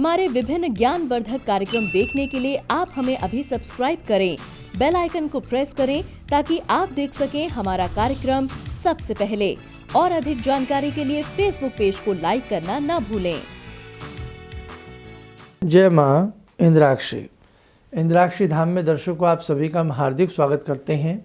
हमारे विभिन्न ज्ञानवर्धक कार्यक्रम देखने के लिए आप हमें अभी सब्सक्राइब करें, बेल आइकन को प्रेस करें ताकि आप देख सकें हमारा कार्यक्रम सबसे पहले। और अधिक जानकारी के लिए फेसबुक पेज को लाइक करना न भूलें। जय माँ इंद्राक्षी। इंद्राक्षी धाम में दर्शकों आप सभी का हम हार्दिक स्वागत करते हैं।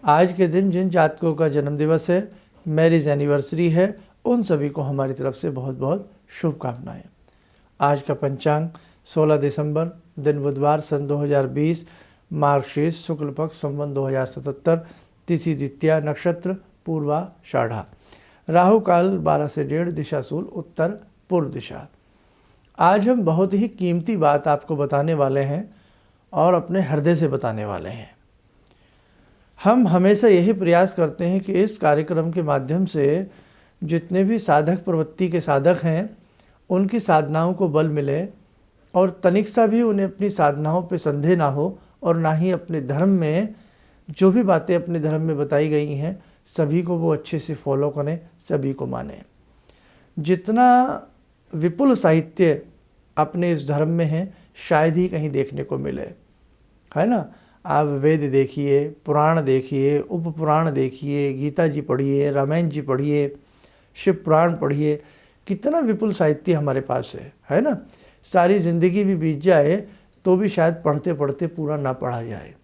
आज के दिन जिन जातकों का जन्मदिवस है, मैरिज एनिवर्सरी है, उन सभी को हमारी तरफ से बहुत बहुत शुभकामनाएं। आज का पंचांग 16 दिसंबर दिन बुधवार सन 2020, मार्गशीर्ष शुक्ल पक्ष संवत 2077, तिथि द्वितीया, नक्षत्र पूर्वाषाढ़ा, राहु काल 12 से 1:30, दिशा शूल उत्तर पूर्व दिशा। आज हम बहुत ही कीमती बात आपको बताने वाले हैं और अपने हृदय से बताने वाले हैं। हम हमेशा यही प्रयास करते हैं कि इस कार्यक्रम के माध्यम से जितने भी साधक प्रवृत्ति के साधक हैं उनकी साधनाओं को बल मिले और तनिक सा भी उन्हें अपनी साधनाओं पे संदेह ना हो और ना ही अपने धर्म में जो भी बातें अपने धर्म में बताई गई हैं सभी को वो अच्छे से फॉलो करें, सभी को मानें। जितना विपुल साहित्य अपने इस धर्म में है शायद ही कहीं देखने को मिले, है ना। आप वेद देखिए, पुराण देखिए, उपपुराण देखिए, गीता जी पढ़िए, रामायण जी पढ़िए, शिव पुराण पढ़िए, कितना विपुल साहित्य हमारे पास है ना। सारी ज़िंदगी भी बीत जाए तो भी शायद पढ़ते पढ़ते पूरा ना पढ़ा जाए।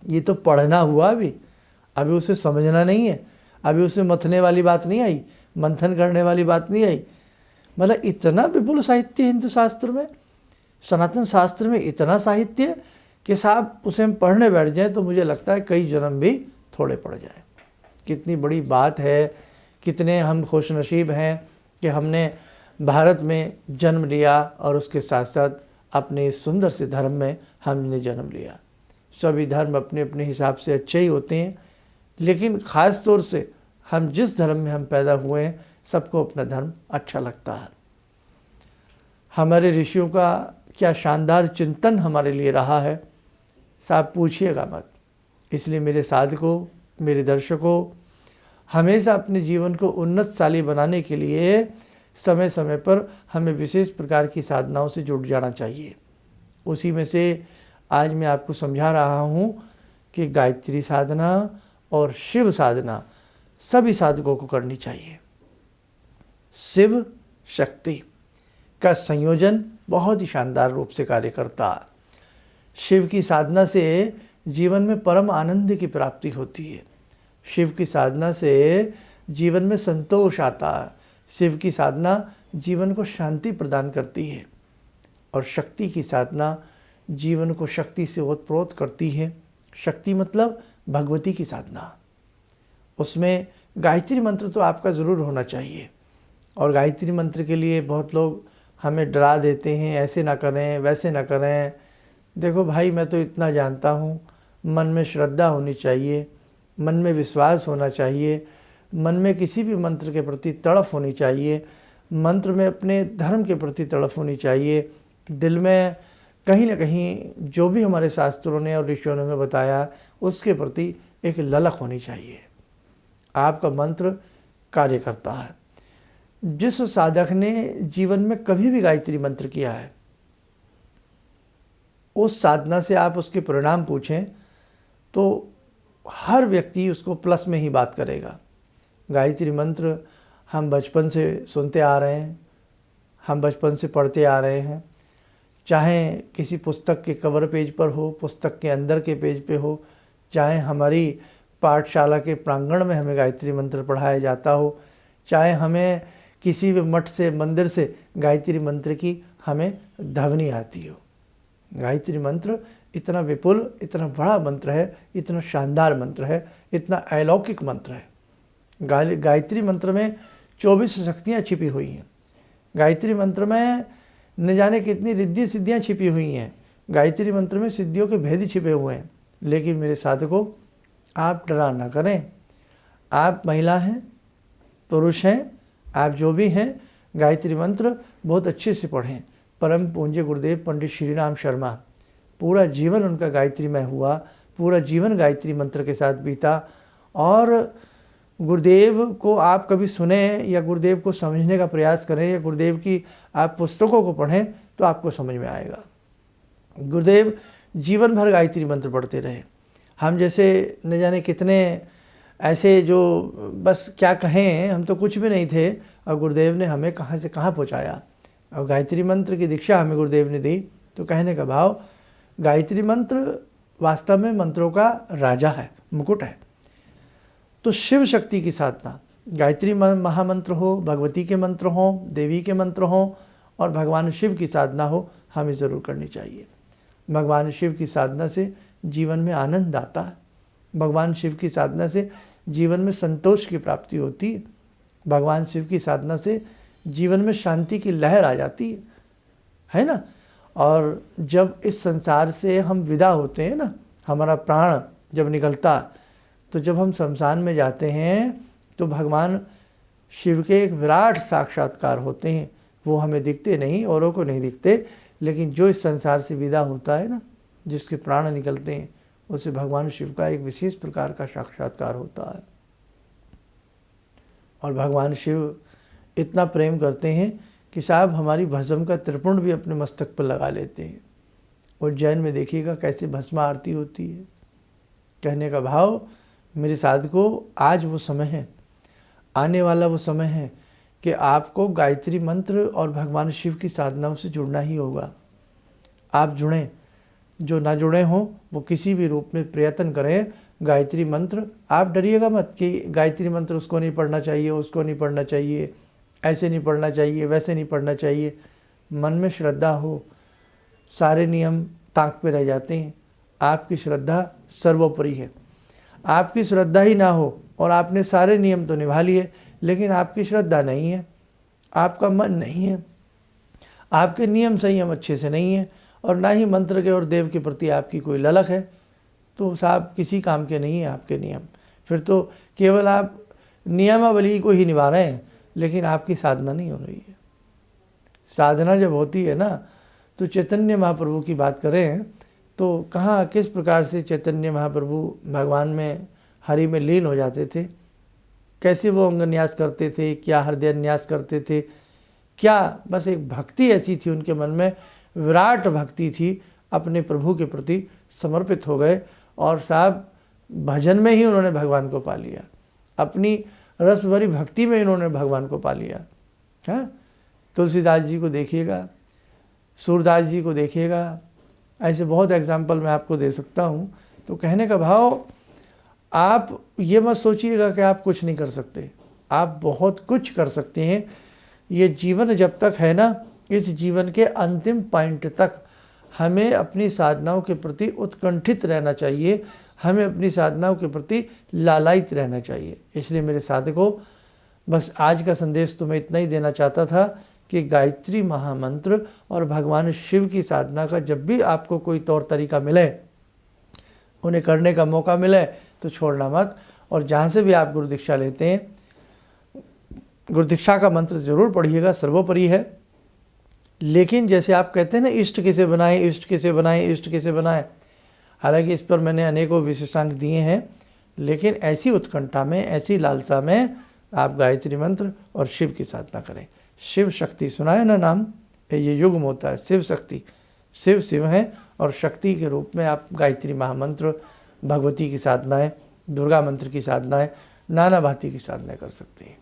ये तो पढ़ना हुआ अभी उसे समझना नहीं है, अभी उसमें मथने वाली बात नहीं आई, मंथन करने वाली बात नहीं आई। मतलब इतना विपुल साहित्य हिंदू शास्त्र में, सनातन शास्त्र में इतना साहित्य कि साहब उसे हम पढ़ने बैठ जाएं तो मुझे लगता है कई जन्म भी थोड़े पड़ जाए। कितनी बड़ी बात है, कितने हम खुशनसीब हैं कि हमने भारत में जन्म लिया और उसके साथ साथ अपने इस सुंदर से धर्म में हमने जन्म लिया। सभी धर्म अपने अपने हिसाब से अच्छे ही होते हैं, लेकिन ख़ास तौर से हम जिस धर्म में हम पैदा हुए हैं सबको अपना धर्म अच्छा लगता है। हमारे ऋषियों का क्या शानदार चिंतन हमारे लिए रहा है, साहब पूछिएगा मत। इसलिए मेरे साधकों, मेरे दर्शकों, हमेशा अपने जीवन को उन्नतशाली बनाने के लिए समय समय पर हमें विशेष प्रकार की साधनाओं से जुड़ जाना चाहिए। उसी में से आज मैं आपको समझा रहा हूँ कि गायत्री साधना और शिव साधना सभी साधकों को करनी चाहिए। शिव शक्ति का संयोजन बहुत ही शानदार रूप से कार्य करता है। शिव की साधना से जीवन में परम आनंद की प्राप्ति होती है। शिव की साधना से जीवन में संतोष आता है। शिव की साधना जीवन को शांति प्रदान करती है और शक्ति की साधना जीवन को शक्ति से ओतप्रोत करती है। शक्ति मतलब भगवती की साधना। उसमें गायत्री मंत्र तो आपका ज़रूर होना चाहिए। और गायत्री मंत्र के लिए बहुत लोग हमें डरा देते हैं, ऐसे ना करें, वैसे ना करें। देखो भाई, मैं तो इतना जानता हूँ, मन में श्रद्धा होनी चाहिए, मन में विश्वास होना चाहिए, मन में किसी भी मंत्र के प्रति तड़फ होनी चाहिए, मंत्र में अपने धर्म के प्रति तड़फ होनी चाहिए। दिल में कहीं ना कहीं जो भी हमारे शास्त्रों ने और ऋषियों ने हमें बताया उसके प्रति एक ललक होनी चाहिए। आपका मंत्र कार्य करता है। जिस साधक ने जीवन में कभी भी गायत्री मंत्र किया है उस साधना से आप उसके परिणाम पूछें तो हर व्यक्ति उसको प्लस में ही बात करेगा। गायत्री मंत्र हम बचपन से सुनते आ रहे हैं, हम बचपन से पढ़ते आ रहे हैं, चाहे किसी पुस्तक के कवर पेज पर हो, पुस्तक के अंदर के पेज पे हो, चाहे हमारी पाठशाला के प्रांगण में हमें गायत्री मंत्र पढ़ाया जाता हो, चाहे हमें किसी भी मठ से, मंदिर से गायत्री मंत्र की हमें ध्वनि आती हो। गायत्री मंत्र इतना विपुल, इतना बड़ा मंत्र है, इतना शानदार मंत्र है, इतना अलौकिक मंत्र है। गायत्री मंत्र में 24 शक्तियाँ छिपी हुई हैं। गायत्री मंत्र में न जाने कितनी रिद्धि सिद्धियाँ छिपी हुई हैं। गायत्री मंत्र में सिद्धियों के भेद छिपे हुए हैं। लेकिन मेरे साधकों, आप डरा ना करें। आप महिला हैं, पुरुष हैं, आप जो भी हैं, गायत्री मंत्र बहुत अच्छे से पढ़ें। परम पूज्य गुरुदेव पंडित श्री राम शर्मा, पूरा जीवन उनका गायत्री में हुआ, पूरा जीवन गायत्री मंत्र के साथ बीता और गुरुदेव को आप कभी सुने या गुरुदेव को समझने का प्रयास करें या गुरुदेव की आप पुस्तकों को पढ़ें तो आपको समझ में आएगा। गुरुदेव जीवन भर गायत्री मंत्र पढ़ते रहे। हम जैसे न जाने कितने ऐसे जो बस क्या कहें, हम तो कुछ भी नहीं थे और गुरुदेव ने हमें कहाँ से कहाँ पहुँचाया। और गायत्री मंत्र की दीक्षा हमें गुरुदेव ने दी। तो कहने का भाव, गायत्री मंत्र वास्तव में मंत्रों का राजा है, मुकुट है। तो शिव शक्ति की साधना, गायत्री महामंत्र हो, भगवती के मंत्र हो, देवी के मंत्र हो और भगवान शिव की साधना हो, हमें ज़रूर करनी चाहिए। भगवान शिव की साधना से जीवन में आनंद आता है। भगवान शिव की साधना से जीवन में संतोष की प्राप्ति होती है। भगवान शिव की साधना से जीवन में शांति की लहर आ जाती है ना। और जब इस संसार से हम विदा होते हैं ना, हमारा प्राण जब निकलता, तो जब हम शमशान में जाते हैं तो भगवान शिव के एक विराट साक्षात्कार होते हैं। वो हमें दिखते नहीं, औरों को नहीं दिखते, लेकिन जो इस संसार से विदा होता है ना, जिसके प्राण निकलते हैं, उसे भगवान शिव का एक विशेष प्रकार का साक्षात्कार होता है। और भगवान शिव इतना प्रेम करते हैं कि साहब हमारी भस्म का त्रिपुंड भी अपने मस्तक पर लगा लेते हैं। उज्जैन में देखिएगा कैसे भस्म आरती होती है। कहने का भाव, मेरे साधकों, आज वो समय है, आने वाला वो समय है कि आपको गायत्री मंत्र और भगवान शिव की साधनाओं से जुड़ना ही होगा। आप जुड़ें, जो ना जुड़े हों वो किसी भी रूप में प्रयत्न करें। गायत्री मंत्र, आप डरिएगा मत कि गायत्री मंत्र उसको नहीं पढ़ना चाहिए, उसको नहीं पढ़ना चाहिए, ऐसे नहीं पढ़ना चाहिए, वैसे नहीं पढ़ना चाहिए। मन में श्रद्धा हो, सारे नियम ताक पे रह जाते हैं। आपकी श्रद्धा सर्वोपरि है। आपकी श्रद्धा ही ना हो और आपने सारे नियम तो निभा लिए, लेकिन आपकी श्रद्धा नहीं है, आपका मन नहीं है, आपके नियम संयम अच्छे से नहीं है और ना ही मंत्र के और देव के प्रति आपकी कोई ललक है, तो साहब किसी काम के नहीं है आपके नियम। फिर तो केवल आप नियमावली को ही निभा रहे हैं, लेकिन आपकी साधना नहीं हो रही है। साधना जब होती है ना, तो चैतन्य महाप्रभु की बात करें तो कहाँ किस प्रकार से चैतन्य महाप्रभु भगवान में, हरि में लीन हो जाते थे, कैसे वो अंगन्यास करते थे, क्या हृदय न्यास करते थे, क्या बस एक भक्ति ऐसी थी उनके मन में, विराट भक्ति थी, अपने प्रभु के प्रति समर्पित हो गए और साहब भजन में ही उन्होंने भगवान को पा लिया। अपनी रस भरी भक्ति में इन्होंने भगवान को पा लिया। हाँ, तुलसीदास जी को देखिएगा, सूरदास जी को देखिएगा, ऐसे बहुत एग्जाम्पल मैं आपको दे सकता हूँ। तो कहने का भाव, आप ये मत सोचिएगा कि आप कुछ नहीं कर सकते, आप बहुत कुछ कर सकते हैं। ये जीवन जब तक है ना, इस जीवन के अंतिम पॉइंट तक हमें अपनी साधनाओं के प्रति उत्कंठित रहना चाहिए, हमें अपनी साधनाओं के प्रति लालायित रहना चाहिए। इसलिए मेरे साधकों, बस आज का संदेश तो मैं इतना ही देना चाहता था कि गायत्री महामंत्र और भगवान शिव की साधना का जब भी आपको कोई तौर तरीका मिले, उन्हें करने का मौका मिले तो छोड़ना मत। और जहाँ से भी आप गुरु दीक्षा लेते हैं, गुरु दीक्षा का मंत्र ज़रूर पढ़िएगा, सर्वोपरि है। लेकिन जैसे आप कहते हैं ना, इष्ट किसे बनाएं, इष्ट किसे बनाएं, इष्ट किसे बनाएं, हालांकि इस पर मैंने अनेकों विशेषांक दिए हैं, लेकिन ऐसी उत्कंठा में, ऐसी लालसा में आप गायत्री मंत्र और शिव की साधना करें। शिव शक्ति सुना है ना नाम, ये युग्म होता है, शिव शक्ति। शिव शिव हैं और शक्ति के रूप में आप गायत्री महामंत्र, भगवती की साधनाएं, दुर्गा मंत्र की साधनाएं, नाना भांति की साधनाएं कर सकते हैं।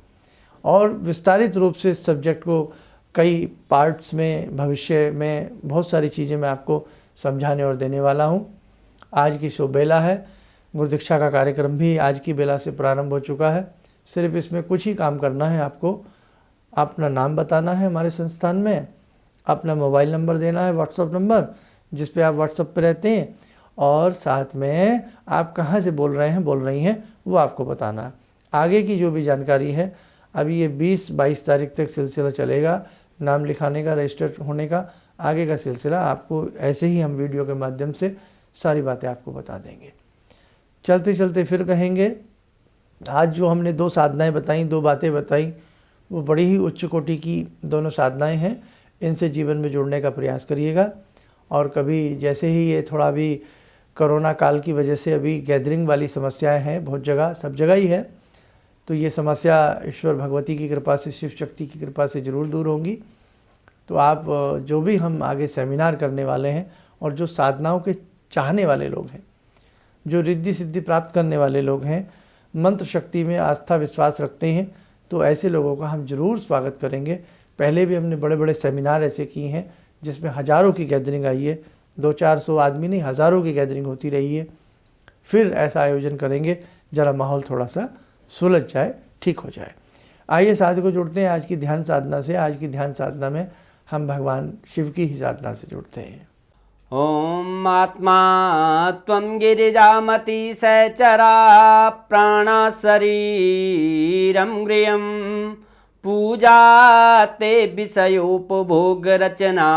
और विस्तारित रूप से इस सब्जेक्ट को कई पार्ट्स में भविष्य में बहुत सारी चीज़ें मैं आपको समझाने और देने वाला हूँ। आज की शो बेला है, गुरु दीक्षा का कार्यक्रम भी आज की बेला से प्रारंभ हो चुका है। सिर्फ इसमें कुछ ही काम करना है, आपको अपना नाम बताना है हमारे संस्थान में, अपना मोबाइल नंबर देना है, व्हाट्सअप नंबर जिस पे आप व्हाट्सअप पे रहते हैं, और साथ में आप कहाँ से बोल रहे हैं, बोल रही हैं, वो आपको बताना है। आगे की जो भी जानकारी है, अभी ये 20-22 तारीख तक सिलसिला चलेगा नाम लिखाने का, रजिस्टर होने का। आगे का सिलसिला आपको ऐसे ही हम वीडियो के माध्यम से सारी बातें आपको बता देंगे। चलते चलते फिर कहेंगे, आज जो हमने 2 साधनाएं बताई, 2 बातें बताई, वो बड़ी ही उच्च कोटि की दोनों साधनाएं हैं। इनसे जीवन में जुड़ने का प्रयास करिएगा। और कभी जैसे ही ये थोड़ा भी कोरोना काल की वजह से अभी गैदरिंग वाली समस्याएं हैं बहुत जगह, सब जगह ही है, तो ये समस्या ईश्वर भगवती की कृपा से, शिव शक्ति की कृपा से ज़रूर दूर होंगी। तो आप जो भी हम आगे सेमिनार करने वाले हैं और जो साधनाओं के चाहने वाले लोग हैं, जो रिद्धि सिद्धि प्राप्त करने वाले लोग हैं, मंत्र शक्ति में आस्था विश्वास रखते हैं, तो ऐसे लोगों का हम ज़रूर स्वागत करेंगे। पहले भी हमने बड़े बड़े सेमिनार ऐसे किए हैं जिसमें हज़ारों की गैदरिंग आई है, 200-400 आदमी नहीं, हज़ारों की गैदरिंग होती रही है। फिर ऐसा आयोजन करेंगे जरा माहौल थोड़ा सा सुलझ जाए, ठीक हो जाए। आइए साथ को जुड़ते हैं आज की ध्यान साधना से। आज की ध्यान साधना में हम भगवान शिव की ही साधना से जुड़ते हैं। ॐ आत्मा त्वं गिरिजामति सहचरा प्राणा शरीरं गृहं पूजा ते विषयोपभोगरचना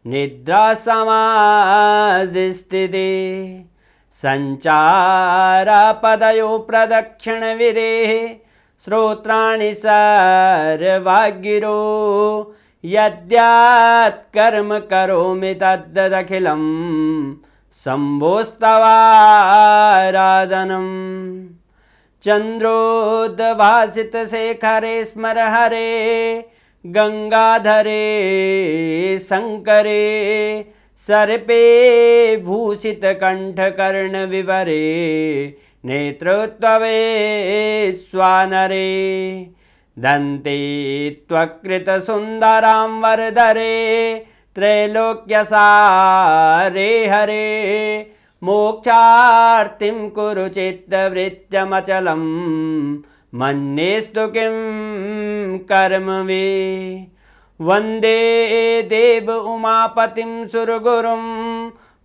निद्रा समाधिस्थिते सञ्चारपदयो प्रदक्षिणविधेः श्रोत्राणि सर्वागिरो यद्यात् कर्म करोमि तद्दखिलं शम्भोस्तवाराधनम् चन्द्रोद्भासितशेखरे स्मर हरे गंगाधरे शङ्करे सर्पे भूषितकण्ठकर्णविवरे नेत्रोत्तवे स्वानरे दन्ते त्वकृतसुन्दरां वरदरे त्रैलोक्यसारे हरे मोक्षार्तिं कुरु चित्तवृत्त्यमचलं मन्येस्तु किं कर्म वे वन्दे देव उमापतिं सुरगुरुं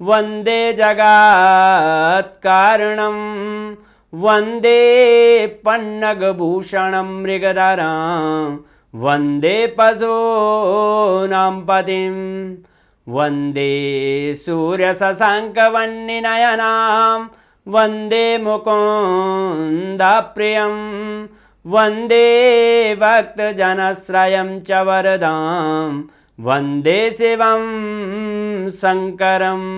वन्दे जगत्कारणं वन्दे पन्नगभूषणं मृगधरं वन्दे पशूनां पतिं वन्दे सूर्यशशाङ्कवह्निनयनां वन्दे मुकुन्दप्रियं वन्दे भक्तजनश्रयं च वरदां वन्दे शिवं शङ्करम्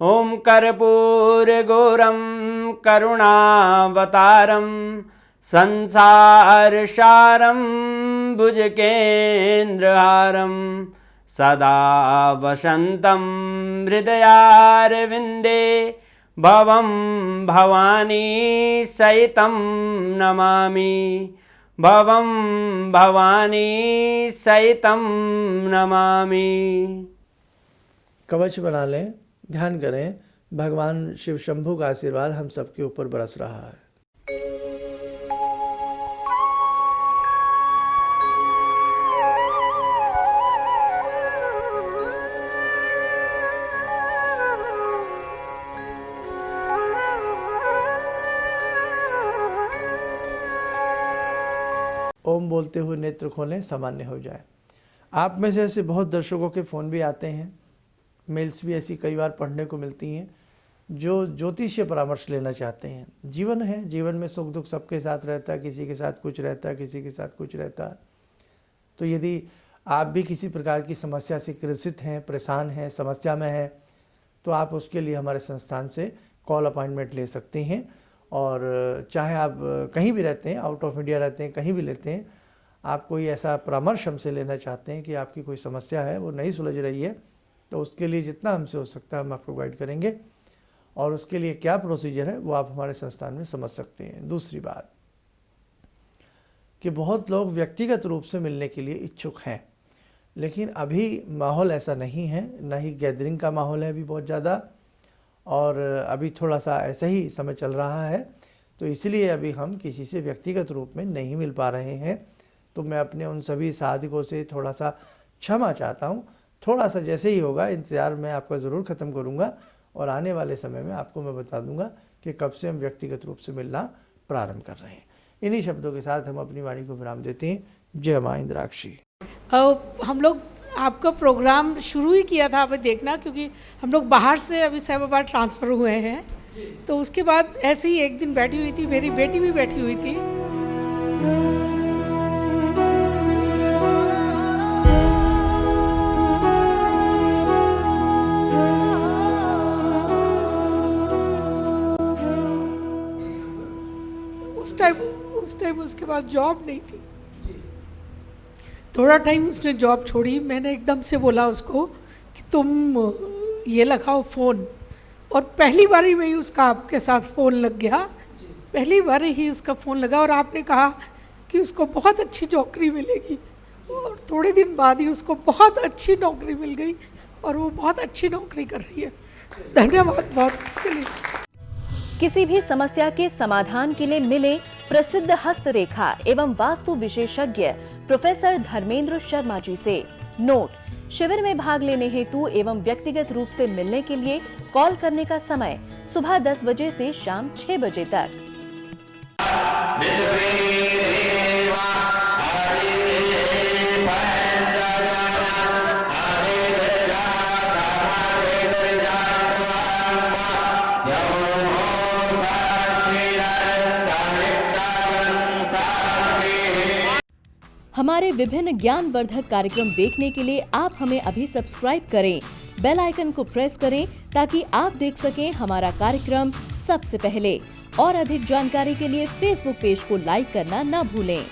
ॐ कर्पूरगौरं करुणावतारं संसारसारं भुजगेन्द्रहारं सदा वसन्तं हृदयारविन्दे भवं भवानी सहितं नमामि भवं भवानी सहितं नमामि। कवच बना लें, ध्यान करें, भगवान शिव शंभू का आशीर्वाद हम सबके ऊपर बरस रहा है। ओम बोलते हुए नेत्र खोलें, सामान्य हो जाए। आप में से ऐसे बहुत दर्शकों के फ़ोन भी आते हैं, मेल्स भी ऐसी कई बार पढ़ने को मिलती हैं जो ज्योतिषीय परामर्श लेना चाहते हैं। जीवन है, जीवन में सुख दुख सबके साथ रहता है, किसी के साथ कुछ रहता है, किसी के साथ कुछ रहता है। तो यदि आप भी किसी प्रकार की समस्या से ग्रसित हैं, परेशान हैं, समस्या में हैं, तो आप उसके लिए हमारे संस्थान से कॉल अपॉइंटमेंट ले सकते हैं। और चाहे आप कहीं भी रहते हैं, आउट ऑफ इंडिया रहते हैं, कहीं भी लेते हैं, आप कोई ऐसा परामर्श हमसे लेना चाहते हैं कि आपकी कोई समस्या है वो नहीं सुलझ रही है, तो उसके लिए जितना हमसे हो सकता है हम आपको गाइड करेंगे। और उसके लिए क्या प्रोसीजर है वो आप हमारे संस्थान में समझ सकते हैं। दूसरी बात कि बहुत लोग व्यक्तिगत रूप से मिलने के लिए इच्छुक हैं, लेकिन अभी माहौल ऐसा नहीं है, ना ही गैदरिंग का माहौल है अभी बहुत ज़्यादा, और अभी थोड़ा सा ऐसा ही समय चल रहा है, तो इसलिए अभी हम किसी से व्यक्तिगत रूप में नहीं मिल पा रहे हैं। तो मैं अपने उन सभी साधकों से थोड़ा सा क्षमा चाहता हूँ। थोड़ा सा जैसे ही होगा इंतज़ार मैं आपका ज़रूर ख़त्म करूँगा, और आने वाले समय में आपको मैं बता दूँगा कि कब से हम व्यक्तिगत रूप से मिलना प्रारंभ कर रहे हैं। इन्हीं शब्दों के साथ हम अपनी वाणी को विराम देते हैं। जय माँ इंद्राक्षी। हम लोग आपका प्रोग्राम शुरू ही किया था, आप देखना, क्योंकि हम लोग बाहर से अभी सहबाबाद ट्रांसफ़र हुए हैं, तो उसके बाद ऐसे ही एक दिन बैठी हुई थी, मेरी बेटी भी बैठी हुई थी। टाइम उसके पास जॉब नहीं थी। थोड़ा टाइम उसने जॉब छोड़ी, मैंने एकदम से बोला उसको कि तुम ये लगाओ फ़ोन, और पहली बारी में ही उसका आपके साथ फ़ोन लग गया। पहली बार ही उसका फ़ोन लगा और आपने कहा कि उसको बहुत अच्छी नौकरी मिलेगी, और थोड़े दिन बाद ही उसको बहुत अच्छी नौकरी मिल गई और वो बहुत अच्छी नौकरी कर रही है। धन्यवाद बहुत इसके लिए। किसी भी समस्या के समाधान के लिए मिले प्रसिद्ध हस्तरेखा एवं वास्तु विशेषज्ञ प्रोफेसर धर्मेंद्र शर्मा जी से। नोट: शिविर में भाग लेने हेतु एवं व्यक्तिगत रूप से मिलने के लिए कॉल करने का समय सुबह 10 बजे से शाम 6 बजे तक। हमारे विभिन्न ज्ञानवर्धक कार्यक्रम देखने के लिए आप हमें अभी सब्सक्राइब करें, बेल आइकन को प्रेस करें ताकि आप देख सकें हमारा कार्यक्रम सबसे पहले। और अधिक जानकारी के लिए फेसबुक पेज को लाइक करना न भूलें।